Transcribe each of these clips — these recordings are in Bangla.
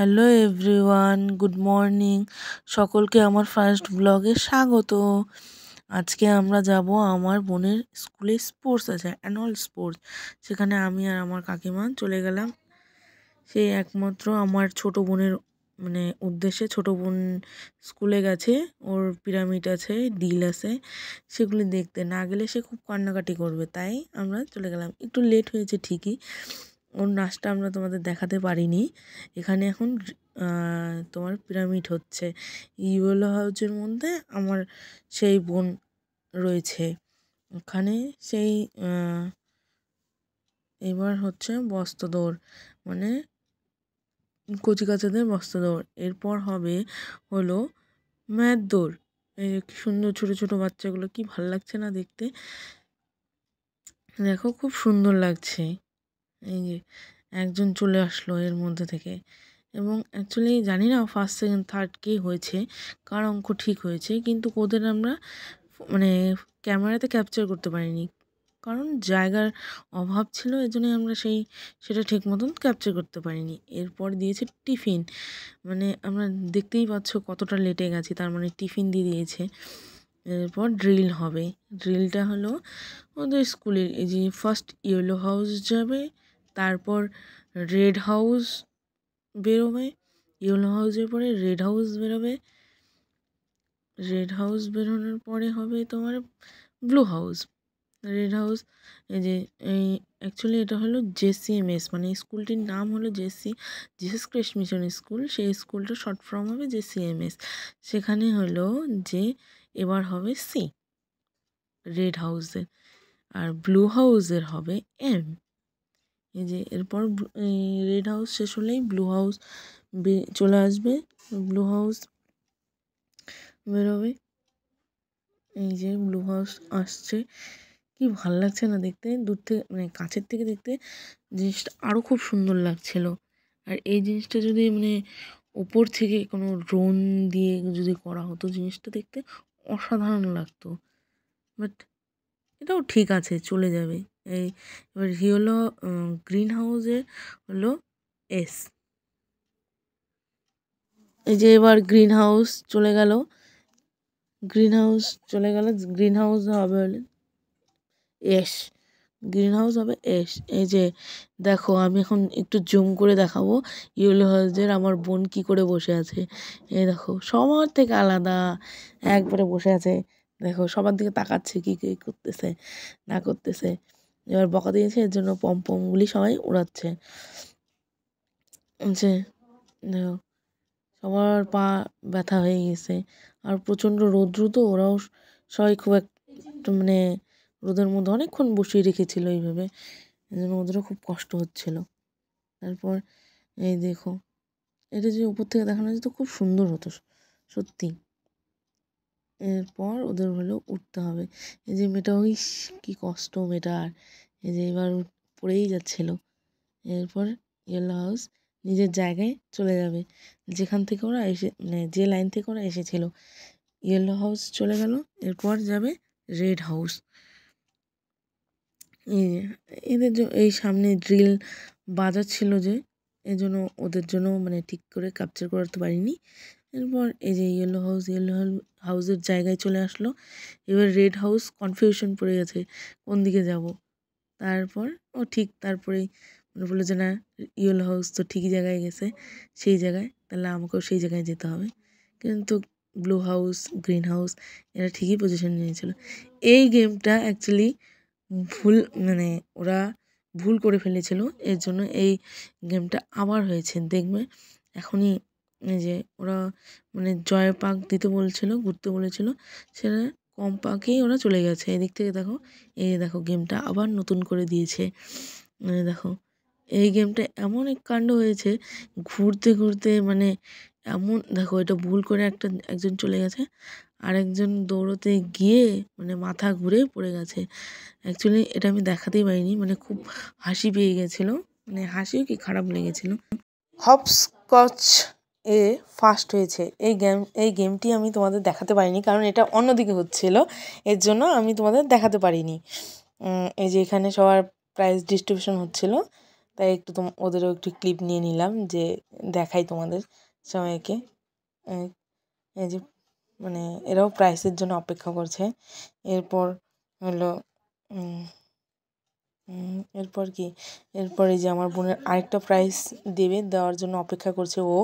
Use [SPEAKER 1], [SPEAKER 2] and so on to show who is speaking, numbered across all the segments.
[SPEAKER 1] Hello everyone, good morning. সকলকে আমার ফার্স্ট ব্লগে স্বাগত। আজকে আমরা যাব আমার বোনের স্কুলে স্পোর্টস আছে, অ্যানুয়াল স্পোর্টস। সেখানে আমি আর আমার কাকিমা চলে গেলাম। সেই একমাত্র আমার ছোট বোনের উদ্দেশ্যে। ছোট বোন স্কুলে গেছে, ওর পিরামিড আছে, ডিল আছে, সেগুলি দেখতে। না গেলে সে খুব কান্নাকাটি করবে, তাই আমরা চলে গেলাম। একটু লেট হয়েছে ঠিকই, ওর নাচটা আমরা তোমাদের দেখাতে পারিনি। এখানে এখন তোমার পিরামিড হচ্ছে ইয়েলো হাউসের মধ্যে। আমার সেই বোন রয়েছে ওখানে। সেই এবার হচ্ছে বস্তা দৌড়, মানে কচিকাচাদের বস্তা দৌড়। এরপর হবে হলো ম্যাথ দৌড়। এই কি সুন্দর ছোটো ছোটো বাচ্চাগুলো, কি ভাল লাগছে না দেখতে। দেখো খুব সুন্দর লাগছে। এই যে একজন চলে আসলো এর মধ্যে থেকে, এবং অ্যাকচুয়ালি জানি না ফার্স্ট সেকেন্ড থার্ড কে হয়েছে, কার অঙ্ক ঠিক হয়েছে, কিন্তু ওদের আমরা ক্যামেরাতে ক্যাপচার করতে পারিনি, কারণ জায়গার অভাব ছিল। এই জন্যই আমরা সেটা ঠিক মতন ক্যাপচার করতে পারিনি। এরপর দিয়েছে টিফিন, আমরা দেখতেই পাচ্ছ কতটা লেটে গেছি, তার টিফিন দিয়ে দিয়েছে। এরপর ড্রিল হবে। ড্রিলটা হলো ওদের স্কুলের, এই যে ফার্স্ট ইয়েলো হাউস যাবে, তারপর রেড হাউস বেরোবে, ইয়েলো হাউসের পরে রেড হাউস বেরোবে, রেড হাউস বেরোনোর পরে হবে তোমার ব্লু হাউস। রেড হাউস, এই যে অ্যাকচুয়ালি এটা হলো JCMS, স্কুলটির নাম হলো জিসাস ক্রাইস্ট মিশন স্কুল। সেই স্কুলটা শর্ট ফর্ম হবে JCMS। সেখানে হলো যে এবার হবে C রেড হাউসের, আর ব্লু হাউসের হবে M। এই যে এরপর রেড হাউস শেষ হলেই ব্লু হাউস চলে আসবে, ব্লু হাউস বেরোবে। এই যে ব্লু হাউস আসছে, কি ভাল লাগছে না দেখতে। দূর থেকে কাছের থেকে দেখতে জিনিসটা আরও খুব সুন্দর লাগছিল। আর এই জিনিসটা যদি ওপর থেকে কোনো ড্রোন দিয়ে যদি করা হতো, জিনিসটা দেখতে অসাধারণ লাগতো। বাট এটাও ঠিক আছে, চলে যাবে। এবার হলো গ্রিন হাউসে হলো S। এই যে এবার গ্রিন হাউস চলে গেল, গ্রিন হাউস চলে গেল, গ্রিন হাউস হবে S, গ্রিন হাউস হবে S। এই যে দেখো, আমি এখন একটু জুম করে দেখাবো ইয়েলো হাউসের আমার বোন কি করে বসে আছে। এই দেখো, সবার থেকে আলাদা একবারে বসে আছে। দেখো সবার দিকে তাকাচ্ছে, কি কি করতেছে না করতেছে। এবার বকা দিয়েছে, এর জন্য পমপমগুলি সবাই উড়াচ্ছে। যে দেখো সবার পা ব্যথা হয়ে গেছে, আর প্রচণ্ড রৌদ্র, তো ওরাও সবাই খুব একটু রোদের মধ্যে অনেকক্ষণ বসিয়ে রেখেছিল এইভাবে, এই জন্য ওদেরও খুব কষ্ট হচ্ছিল। তারপর এই দেখো, এটা যে উপর থেকে দেখানো যেত খুব সুন্দর হতো সত্যি। এরপর ওদের হলো উঠতে হবে। এই যে মেয়েটা, ওই কী কষ্ট মেয়েটার, এই যে এবার পড়েই যাচ্ছিল। এরপর ইয়েলো হাউস নিজের জায়গায় চলে যাবে, যেখান থেকে ওরা যে লাইন থেকে ওরা এসেছিল। ইয়েলো হাউস চলে গেল, এরপর যাবে রেড হাউস। এদের এই সামনে ড্রিল বাজাচ্ছিল, যে এই জন্য ওদের জন্য ঠিক করে ক্যাপচার করতে পারিনি। এরপর এই যে ইয়েলো হাউসের জায়গায় চলে আসলো। এবার রেড হাউস কনফিউশন পড়ে গেছে কোন দিকে যাব। তারপর ও ঠিক তারপরেই বললো যে না, ইয়েলো হাউস তো ঠিকই জায়গায় গেছে, সেই জায়গায়, তাহলে আমাকেও সেই জায়গায় যেতে হবে। কিন্তু ব্লু হাউস, গ্রিন হাউস এরা ঠিকই পজিশন নিয়েছিল। এই গেমটা অ্যাকচুয়ালি ভুল, ওরা ভুল করে ফেলেছিল, এর জন্য এই গেমটা আবার হয়েছে। দেখবে এখনই এই যে ওরা জয় পাক দিতে বলছিল, ঘুরতে বলেছিল, সেটা কম পাকেই ওরা চলে গেছে। এদিক থেকে দেখো, এই দেখো গেমটা আবার নতুন করে দিয়েছে। দেখো এই গেমটা এমন এক কাণ্ড হয়েছে, ঘুরতে ঘুরতে এমন, দেখো এটা ভুল করে একজন চলে গেছে, আর একজন দৌড়তে গিয়ে মাথা ঘুরে পড়ে গেছে। অ্যাকচুয়ালি এটা আমি দেখাতেই পারিনি, খুব হাসি পেয়ে গেছিলো, হাসিও কি খারাপ লেগেছিলো। হপস্কচ এ ফার্স্ট হয়েছে। এই গেমটি আমি তোমাদের দেখাতে পারিনি, কারণ এটা অন্যদিকে হচ্ছিল, এর জন্য আমি তোমাদের দেখাতে পারিনি। এই যে এখানে সবার প্রাইজ ডিস্ট্রিবিউশন হচ্ছিল, তাই একটু ওদেরও একটু ক্লিপ নিয়ে নিলাম যে দেখাই তোমাদের সবাইকে। এই যে মানে এরাও প্রাইসের জন্য অপেক্ষা করছে। এরপর হলো এরপর কি, এরপরে যে আমার বোনের আরেকটা প্রাইজ দেওয়ার জন্য অপেক্ষা করছে ও,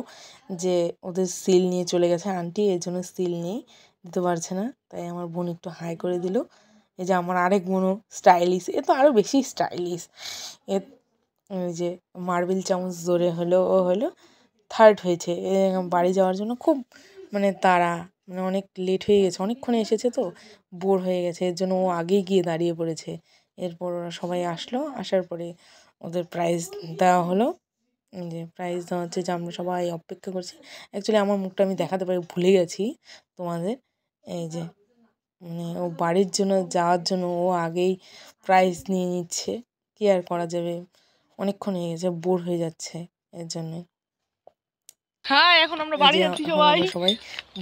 [SPEAKER 1] যে ওদের সিল নিয়ে চলে গেছে আন্টি, এর জন্য সিল নেই, দিতে পারছে না। তাই আমার বোন একটু হাই করে দিল। এই যে আমার আরেক বোনও স্টাইলিশ, এ তো আরও বেশি স্টাইলিশ। এই যে মার্বেল চামচ ধরে ও হলো থার্ড হয়েছে। বাড়ি যাওয়ার জন্য খুব মানে তাড়া, মানে অনেক লেট হয়ে গেছে, অনেকক্ষণে এসেছে তো বোর হয়ে গেছে, এর জন্য ও আগেই গিয়ে দাঁড়িয়ে পড়েছে। এরপর ওরা সবাই আসলো, আসার পরে ওদের প্রাইজ দেওয়া হলো। যে প্রাইজ দেওয়া হচ্ছে, যে আমরা সবাই অপেক্ষা করছি। অ্যাকচুয়ালি আমার মুখটা আমি দেখাতে পারি ভুলে গেছি তোমাদের। এই যে মানে ও বাড়ির জন্য যাওয়ার জন্য ও আগেই প্রাইজ নিয়ে নিচ্ছে, কী আর করা যাবে, অনেকক্ষণ হয়ে গেছে, বোর হয়ে যাচ্ছে এর জন্যে।
[SPEAKER 2] হ্যাঁ, এখন আমরা বাড়ি যাচ্ছি
[SPEAKER 1] এখন
[SPEAKER 2] সবাই।
[SPEAKER 1] আমরা সবাই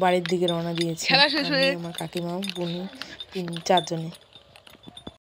[SPEAKER 1] বাড়ির দিকে রওনা দিয়েছি,
[SPEAKER 2] খেলা শেষ
[SPEAKER 1] আমি
[SPEAKER 2] হয়ে
[SPEAKER 1] আমার কাকিমা বোন 4 জনে।